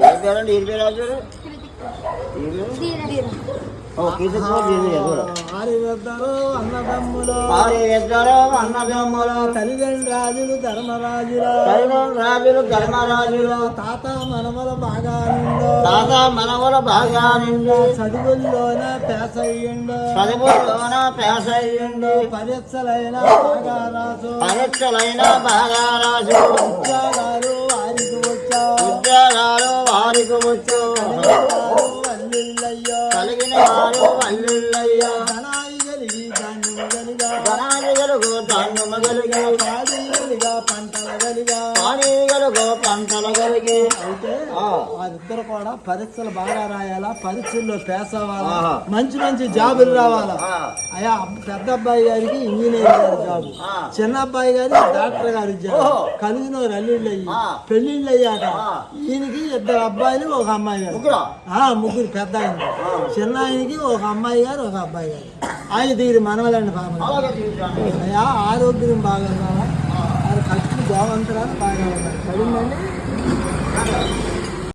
ఏ పేరండి ఈ పేరు రాజు అన్నదమ్ములు తల్లిదండ్రులు ధర్మరాజులు తాత మనవల బాగా నిండు చదువుల్లోన పేసయ్యండు పరీక్షలైన బాగా రాజు ఉద్యోగాలు వారికి వచ్చు కలిగిన వారు అల్లుళ్ళయ్యా ధనాయి గలుగు దాన్ని మొదలుగా పంటల కలిగి అయితే వారిద్దరు కూడా పరీక్షలు బాగా రాయాలా పరీక్షల్లో పేస్ అవ్వాలా మంచి మంచి జాబులు రావాలా అయ్యా పెద్ద అబ్బాయి గారికి ఇంజనీర్ గారి జాబు చిన్న అబ్బాయి గారికి డాక్టర్ గారి జాబు కలిగిన అల్లుళ్ళు అయ్యి పెళ్లిళ్ళు అయ్యాక ఈయనకి ఇద్దరు అబ్బాయిలు ఒక అమ్మాయి గారు ముగ్గురు పెద్ద ఆయన చిన్న ఆయనకి ఒక అమ్మాయి గారు ఒక అబ్బాయి గారు ఆయన తీరు మనవలండి ఫ్యామిలీ అయ్యా ఆరోగ్యం బాగా ఉండాలా ఖర్చు బాగుంటారా బాగా ఉండాలి పడిందండి